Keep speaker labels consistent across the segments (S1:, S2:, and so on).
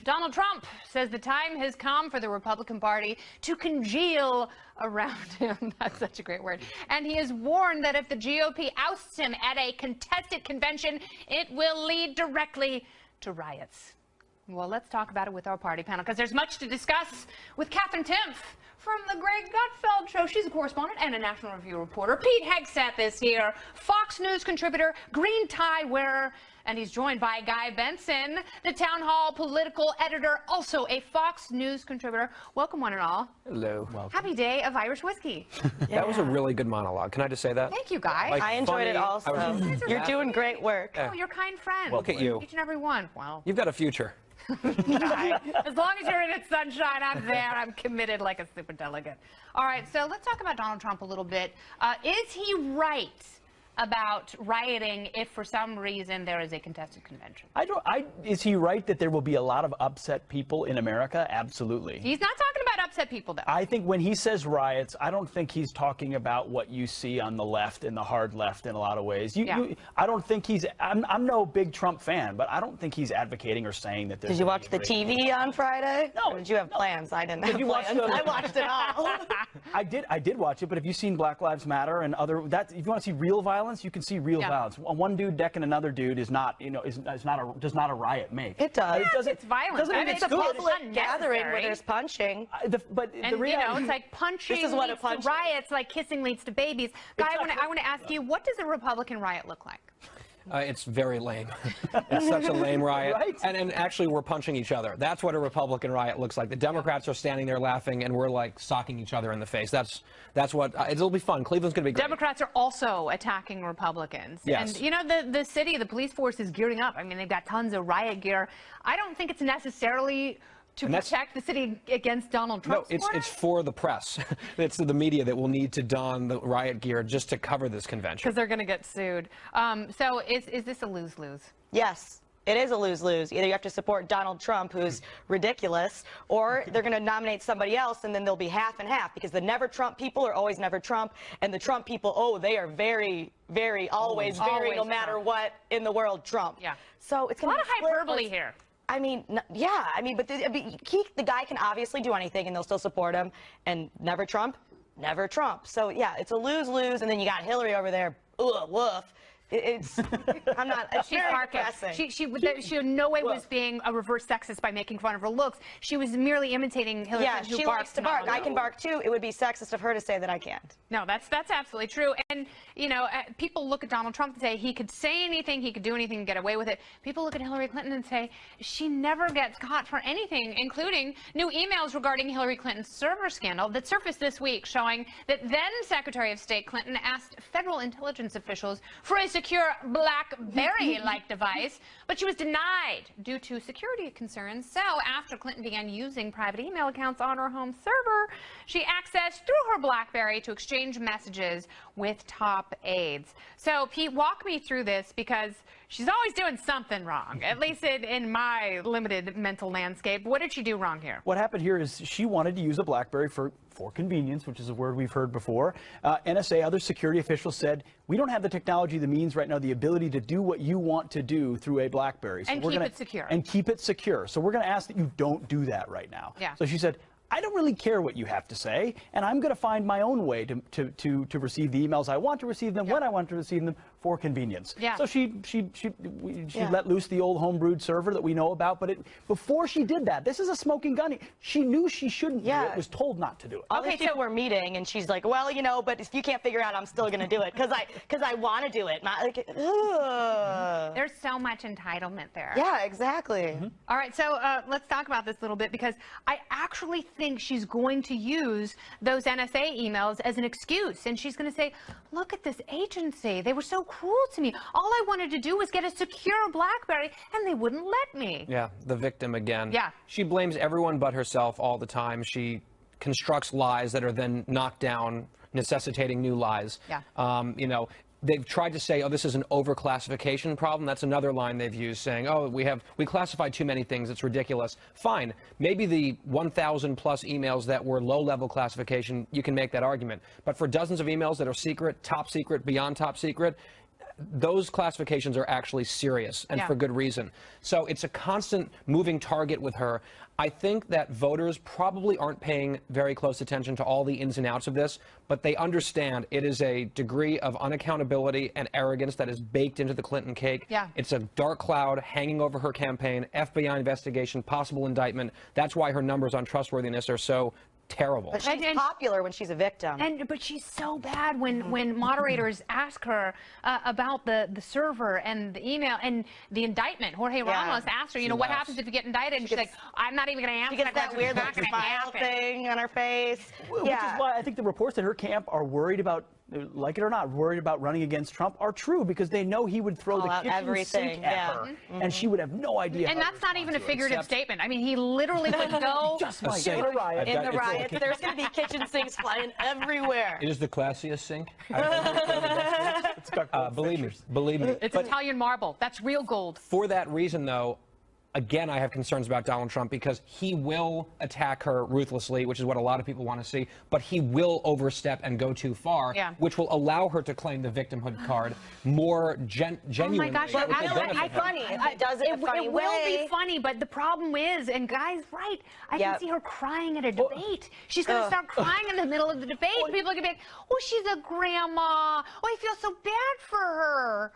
S1: Donald Trump says the time has come for the Republican Party to congeal around him. That's such a great word. And he has warned that if the GOP ousts him at a contested convention, it will lead directly to riots. Well, let's talk about it with our party panel, because there's much to discuss with Katherine Timpf from the Greg Gutfeld Show. She's a correspondent and a National Review reporter. Pete Hegseth is here, Fox News contributor, green tie wearer, and he's joined by Guy Benson, the Town Hall political editor, also a Fox News contributor. Welcome, one and all.
S2: Hello. Welcome.
S1: Happy day of Irish whiskey.
S2: That was a really good monologue. Can I just say that?
S1: Thank you, Guy.
S2: Like,
S3: I enjoyed it also. You're doing great work.
S1: Oh, you're kind friends.
S2: Well, look at you.
S1: Each and every one. Well,
S2: You've got a future.
S1: as long as you're in its sunshine, I'm there. I'm committed like a superdelegate. All right, so let's talk about Donald Trump a little bit. Is he right about rioting if for some reason there is a contested convention?
S4: Is he right that there will be a lot of upset people in America? Absolutely.
S1: He's not talking about upset people, though.
S4: I think when he says riots, I don't think he's talking about what you see on the left and the hard left in a lot of ways. I don't think he's, I'm no big Trump fan, but I don't think he's advocating or saying that there's.
S3: Did you watch the TV on Friday?
S4: No.
S3: Or did you have plans? I didn't have
S4: Watch
S3: plans. I watched it all.
S4: I did watch it, but have you seen Black Lives Matter and other, if you want to see real violence, you can see real violence. One dude decking another dude is not, does not a riot make.
S3: It does.
S1: It's violent.
S3: It's a public gathering where there's punching.
S1: It's like punching
S3: This is what
S1: leads
S3: a punch
S1: to riots, like kissing leads to babies. Guy, I want to ask you, what does a Republican riot look like?
S2: It's very lame. It's such a lame riot.
S4: Right?
S2: And actually, we're punching each other. That's what a Republican riot looks like. The Democrats are standing there laughing, and we're like socking each other in the face. That's what it'll be fun. Cleveland's going to be great.
S1: Democrats are also attacking Republicans.
S2: Yes.
S1: And the city, the police force is gearing up. I mean, they've got tons of riot gear. I don't think it's necessarily to protect the city against Donald Trump.
S2: No, it's for the press. It's the media that will need to don the riot gear just to cover this convention.
S1: Because they're going to get sued. So is this a lose-lose?
S3: Yes. It is a lose-lose. Either you have to support Donald Trump, who's ridiculous, or they're going to nominate somebody else, and then they'll be half and half, because the never-Trump people are always never-Trump, and the Trump people, oh, they are very, very, always no matter what in the world, Trump.
S1: Yeah.
S3: So it's
S1: a lot of hyperbole here.
S3: I mean, yeah. I mean, but the guy can obviously do anything, and they'll still support him. And never Trump, never Trump. So yeah, it's a lose-lose. And then you got Hillary over there. Ugh, woof. I'm not.
S1: She's sarcastic. She in no way was being a reverse sexist by making fun of her looks. She was merely imitating Hillary Clinton, who
S3: she likes to bark. I can bark too. It would be sexist of her to say that I can't.
S1: No, that's absolutely true. And people look at Donald Trump and say he could say anything, he could do anything, and get away with it. People look at Hillary Clinton and say she never gets caught for anything, including new emails regarding Hillary Clinton's server scandal that surfaced this week, showing that then Secretary of State Clinton asked federal intelligence officials for a secure BlackBerry-like device, but she was denied due to security concerns. So after Clinton began using private email accounts on her home server, she accessed through her BlackBerry to exchange messages with top aides. So Pete, walk me through this, because she's always doing something wrong, at least in my limited mental landscape. What did she do wrong here?
S4: What happened here is she wanted to use a BlackBerry for convenience, which is a word we've heard before. NSA, other security officials said, we don't have the technology, the means right now, the ability to do what you want to do through a BlackBerry. So
S1: and keep it secure.
S4: And keep it secure. So we're going to ask that you don't do that right now.
S1: Yeah.
S4: So she said, I don't really care what you have to say, and I'm going to find my own way to receive the emails I want to receive them, when I want to receive them, for convenience.
S1: Yeah.
S4: So she let loose the old homebrewed server that we know about, but before she did that, this is a smoking gun. She knew she shouldn't do it, was told not to do it.
S3: All these people were meeting, and she's like, well, but if you can't figure out, I'm still going to do it, because I want to do it.
S1: There's so much entitlement there.
S3: Yeah, exactly.
S1: All right, so let's talk about this a little bit, because I actually think she's going to use those NSA emails as an excuse, and she's going to say, look at this agency. They were so cruel to me. All I wanted to do was get a secure BlackBerry, and they wouldn't let me.
S2: Yeah, the victim again.
S1: Yeah.
S2: She blames everyone but herself all the time. She constructs lies that are then knocked down, necessitating new lies.
S1: Yeah.
S2: They've tried to say, oh, this is an overclassification problem. That's another line they've used, saying, oh, we classify too many things. It's ridiculous. Fine. Maybe the 1,000 plus emails that were low-level classification, you can make that argument. But for dozens of emails that are secret, top secret, beyond top secret, those classifications are actually serious, and for good reason. So it's a constant moving target with her. I think that voters probably aren't paying very close attention to all the ins and outs of this, but they understand it is a degree of unaccountability and arrogance that is baked into the Clinton cake.
S1: Yeah.
S2: It's a dark cloud hanging over her campaign, FBI investigation, possible indictment. That's why her numbers on trustworthiness are so terrible.
S3: But she's popular when she's a victim.
S1: But she's so bad when moderators ask her about the server and the email and the indictment. Jorge Ramos asked her, you know, what happens if you get indicted? And she's like, I'm not even going to answer.
S3: She gets that weird like, smile thing on her face.
S4: Which is why I think the reports that her camp are worried about, like it or not, worried about running against Trump are true, because they know he would throw the kitchen sink at her, and she would have no idea.
S1: And that's not even a figurative statement. I mean, he literally would go
S4: just might in a riot.
S3: In the riots, there's going to be kitchen sinks flying everywhere.
S2: It is the classiest sink. Believe me.
S1: It's Italian marble. That's real gold.
S2: For that reason, though, again, I have concerns about Donald Trump, because he will attack her ruthlessly, which is what a lot of people want to see, but he will overstep and go too far, which will allow her to claim the victimhood card more genuinely.
S1: Oh my gosh,
S3: But it's funny. It does it in a funny way.
S1: It will be funny, but the problem is, and Guy's right, I can see her crying at a debate. She's going to start crying in the middle of the debate. People are going to be like, oh, she's a grandma. Oh, I feel so bad for her.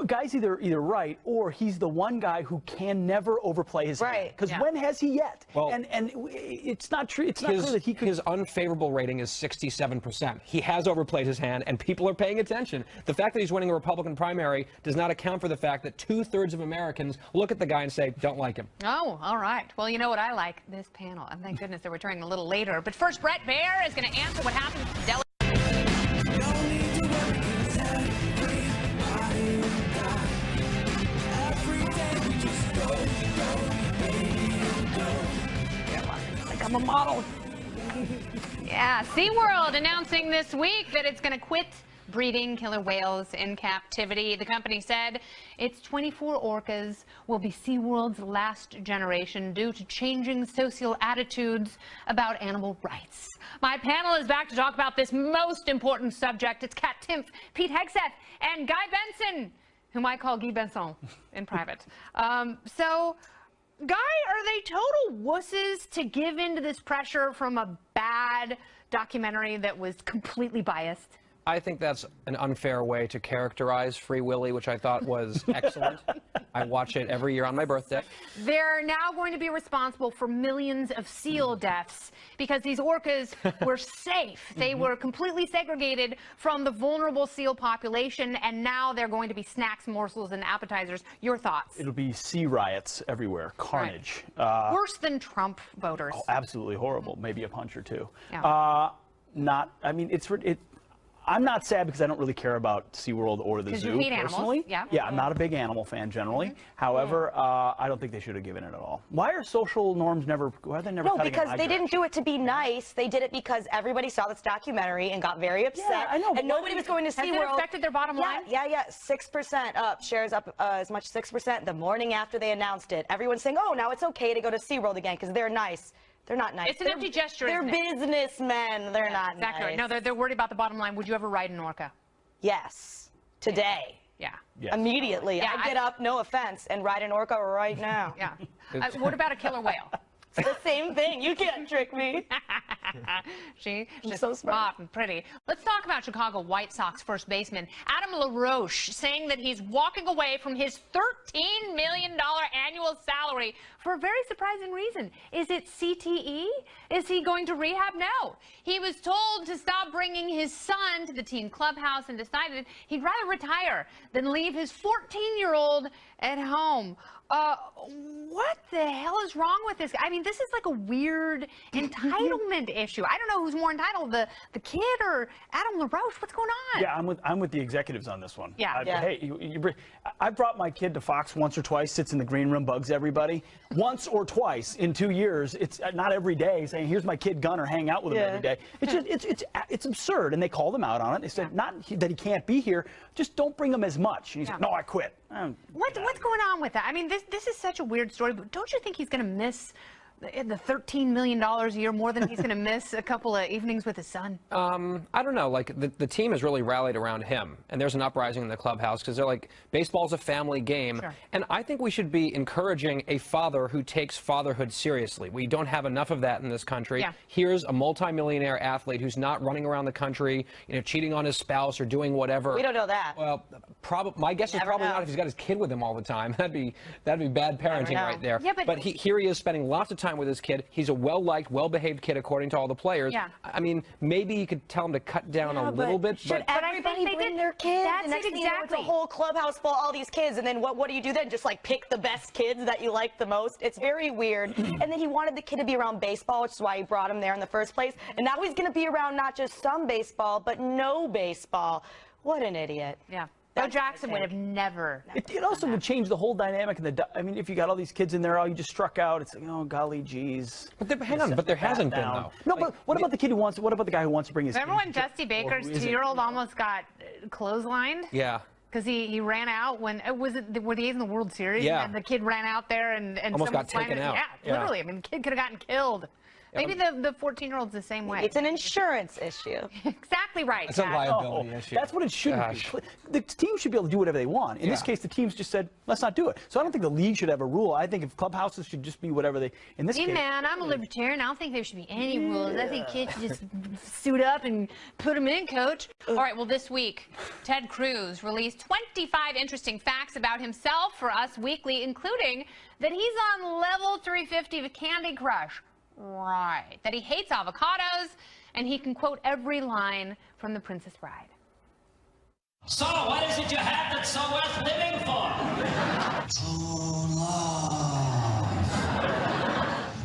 S4: Guy's either right, or he's the one guy who can never overplay his hand. Because when has he yet?
S2: Well,
S4: and it's not true. It's not true that he could.
S2: His unfavorable rating is 67%. He has overplayed his hand, and people are paying attention. The fact that he's winning a Republican primary does not account for the fact that 2/3 of Americans look at the guy and say, don't like him.
S1: Oh, all right. Well, you know what I like? This panel. And thank goodness they're returning a little later. But first, Brett Baer is going to answer what happened to Dele.
S4: I'm a model.
S1: Yeah, SeaWorld announcing this week that it's going to quit breeding killer whales in captivity. The company said its 24 orcas will be SeaWorld's last generation due to changing social attitudes about animal rights. My panel is back to talk about this most important subject. It's Kat Timpf, Pete Hegseth, and Guy Benson, whom I call Guy Benson in private. Guy, are they total wusses to give in to this pressure from a bad documentary that was completely biased?
S2: I think that's an unfair way to characterize Free Willy, which I thought was excellent. I watch it every year on my birthday.
S1: They're now going to be responsible for millions of seal deaths because these orcas were safe. They were completely segregated from the vulnerable seal population, and now they're going to be snacks, morsels, and appetizers. Your thoughts?
S4: It'll be sea riots everywhere, carnage.
S1: Right. Worse than Trump voters.
S4: Oh, absolutely horrible. Maybe a punch or two.
S1: Yeah.
S4: I'm not sad because I don't really care about SeaWorld or the zoo
S1: you hate
S4: personally.
S1: Animals.
S4: Yeah, I'm not a big animal fan generally. However, I don't think they should have given it at all. Why are social norms why are they never cutting in my
S3: because they didn't do it to be nice. They did it because everybody saw this documentary and got very upset.
S4: Yeah, I know.
S3: And nobody was going to SeaWorld.
S1: Has it affected their bottom line?
S3: Yeah. 6% up, shares up as much as 6% the morning after they announced it. Everyone's saying, oh, now it's okay to go to SeaWorld again because they're nice. They're not nice.
S1: It's an empty gesture.
S3: They're
S1: isn't it?
S3: businessmen. They're not
S1: exactly
S3: nice.
S1: right. No, they're worried about the bottom line. Would you ever ride an orca?
S3: Yes. Today.
S1: Yeah.
S4: Yes.
S3: Immediately.
S1: Yeah,
S3: I'd get up, no offense, and ride an orca right now.
S1: Yeah. What about a killer whale?
S3: It's the same thing. You can't trick me.
S1: She's just
S3: so smart
S1: and pretty. Let's talk about Chicago White Sox first baseman Adam LaRoche saying that he's walking away from his $13 million annual salary for a very surprising reason. Is it CTE? Is he going to rehab? No. He was told to stop bringing his son to the team clubhouse and decided he'd rather retire than leave his 14-year-old at home. What the hell is wrong with this guy? I mean, this is like a weird entitlement issue. I don't know who's more entitled, the kid or Adam LaRoche. What's going on?
S4: Yeah, I'm with the executives on this one.
S1: Yeah.
S4: Hey, I brought my kid to Fox once or twice, sits in the green room, bugs everybody. Once or twice in 2 years. It's not every day saying, here's my kid Gunner, hang out with him every day. It's just, it's absurd. And they called him out on it. They said, not that he can't be here, just don't bring him as much. And he said, no, I quit.
S1: What's going on with that? I mean, this is such a weird story, but don't you think he's going to miss the $13 million a year, more than he's going to miss a couple of evenings with his son?
S2: I don't know. Like, the team has really rallied around him, and there's an uprising in the clubhouse because they're like, baseball's a family game.
S1: Sure.
S2: And I think we should be encouraging a father who takes fatherhood seriously. We don't have enough of that in this country.
S1: Yeah.
S2: Here's a multimillionaire athlete who's not running around the country, cheating on his spouse or doing whatever.
S3: We don't know that.
S2: Well, my guess is probably not if he's got his kid with him all the time. That'd be bad parenting right there.
S1: Yeah, but
S2: here he is spending lots of time with his kid. He's a well-liked, well-behaved kid according to all the players.
S1: Yeah.
S2: I mean, maybe you could tell him to cut down a little bit.
S3: Should
S2: But
S3: everybody
S1: they
S3: bring
S1: did-
S3: their kids?
S1: that's
S3: The next
S1: it,
S3: thing you know, it's a
S1: exactly.
S3: whole clubhouse full of all these kids, and then what do you do then? Just like pick the best kids that you like the most? It's very weird. And then he wanted the kid to be around baseball, which is why he brought him there in the first place. And now he's going to be around not just some baseball, but no baseball. What an idiot.
S1: Yeah. Bo Jackson would have never.
S4: It also would change the whole dynamic. I mean, if you got all these kids in there, oh, you just struck out. It's like, oh, golly geez.
S2: hang on, but there hasn't been, though.
S4: No, but what about the kid what about the guy who wants to bring his
S1: Remember
S4: kid?
S1: when Dusty Baker's 2-year-old almost got clotheslined?
S2: Yeah.
S1: Because he ran out when were they in the World Series?
S2: Yeah.
S1: And the kid ran out there and
S2: Almost
S1: someone
S2: got taken
S1: slammed it.
S2: out.
S1: Yeah, literally. I mean, the kid could have gotten killed. Maybe the 14-year-old's the same way.
S3: It's an insurance issue.
S1: Exactly right.
S2: It's a
S1: Chad.
S2: liability issue.
S4: That's what it shouldn't be. The team should be able to do whatever they want. In this case, the teams just said, let's not do it. So I don't think the league should have a rule. I think if clubhouses should just be whatever they. In this
S1: Hey,
S4: case,
S1: man, I'm a libertarian. I don't think there should be any rules. I think kids should just suit up and put them in, coach. All right, well, this week, Ted Cruz released 25 interesting facts about himself for Us Weekly, including that he's on level 350 of Candy Crush. Right. That he hates avocados, and he can quote every line from The Princess Bride.
S5: So, what is it you have that's so worth living for? True love.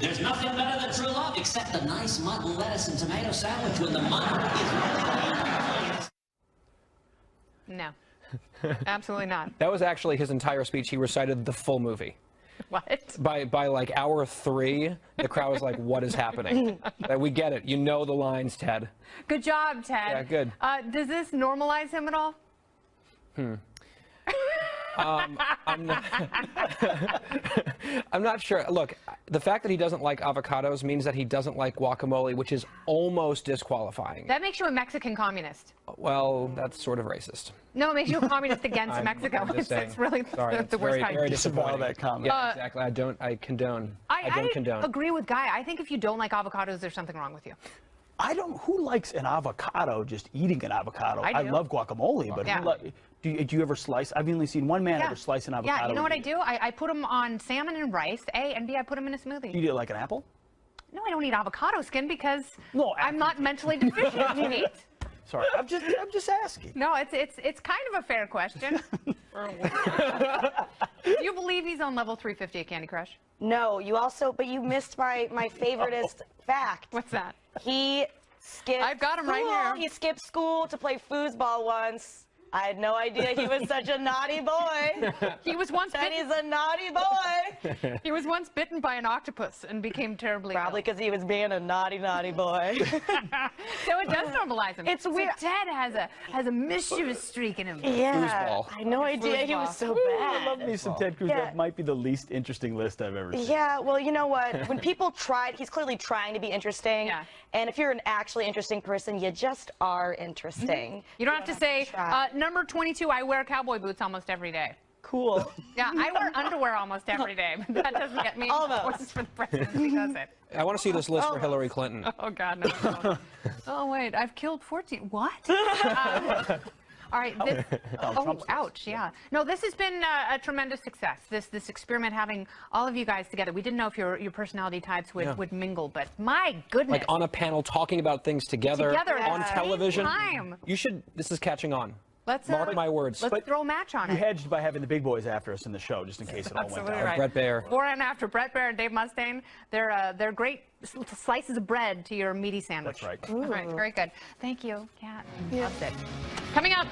S5: There's nothing better than true love except a nice mutton, lettuce, and tomato sandwich when the mutton is...
S1: No. Absolutely not.
S2: That was actually his entire speech. He recited the full movie.
S1: What?
S2: By like hour 3, the crowd was like, what is happening? We get it. You know the lines, Ted.
S1: Good job, Ted.
S2: Yeah, good.
S1: Does this normalize him at all?
S2: I'm not sure. Look, the fact that he doesn't like avocados means that he doesn't like guacamole, which is almost disqualifying.
S1: That makes you a Mexican communist.
S2: Well, that's sort of racist.
S1: No, it makes you a communist against Mexico.
S2: I'm just saying.
S1: It's really
S2: Sorry,
S1: the worst kind.
S2: very
S4: disavow
S2: disappointing.
S4: that comment.
S2: Yeah, exactly. I condone. I don't condone.
S1: Agree with Guy. I think if you don't like avocados, there's something wrong with you.
S4: Who likes an avocado, just eating an avocado?
S1: I do.
S4: love guacamole, but
S1: Yeah.
S4: do you ever slice? I've only seen one man ever slice an avocado.
S1: Yeah, you know what I do? I put them on salmon and rice, A, and B, I put them in a smoothie.
S4: You eat it like an apple?
S1: No, I don't eat avocado skin because
S4: No,
S1: I'm not mentally deficient in meat.
S4: Sorry, I'm just asking.
S1: No, it's kind of a fair question. Do you believe he's on level 350 at Candy Crush?
S3: No, but you missed my favoriteest fact.
S1: What's that?
S3: He skipped
S1: I've got him right
S3: school.
S1: here.
S3: He skipped school to play foosball once. I had no idea he was such a naughty boy.
S1: He was once
S3: And
S1: bitten.
S3: he's a naughty boy.
S1: He was once bitten by an octopus and became terribly
S3: Probably because he was being a naughty boy.
S1: So it does normalize him.
S3: It's weird.
S1: So Ted has a mischievous streak in him.
S3: Yeah,
S2: Foosball.
S3: I had no idea he was so
S4: I
S3: bad.
S4: love me some Ted Cruz.
S3: Yeah.
S4: That might be the least interesting list I've ever seen.
S3: Yeah, well, you know what? When people he's clearly trying to be interesting.
S1: Yeah.
S3: And if you're an actually interesting person, you just are interesting.
S1: You don't have to say,
S3: try.
S1: number 22, I wear cowboy boots almost every day.
S3: Cool.
S1: Yeah, I wear underwear almost every day, but that doesn't get me
S3: Almost.
S1: voices for the presidency, does it?
S2: I want to see this list for Hillary Clinton.
S1: Oh, God, no. Oh, wait, I've killed 14. What? All right. Ouch. Yeah. No, this has been a tremendous success. This experiment, having all of you guys together. We didn't know if your personality types would mingle, but my goodness.
S2: Like on a panel talking about things together
S1: at
S2: on
S1: the same
S2: television.
S1: time.
S2: You should. This is catching on.
S1: Let's
S2: Mark my words.
S1: Let's throw a match on
S4: You
S1: it.
S4: hedged by having the big boys after us in the show, just in case it all went
S1: Absolutely
S4: down.
S1: right.
S2: Brett Baer.
S1: Before and after Brett Baer and Dave Mustaine, they're great slices of bread to your meaty sandwich.
S4: That's right.
S1: All right, very good. Thank you, Kat. That's it. Coming up,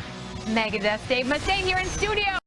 S1: Megadeth, Dave Mustaine here in studio.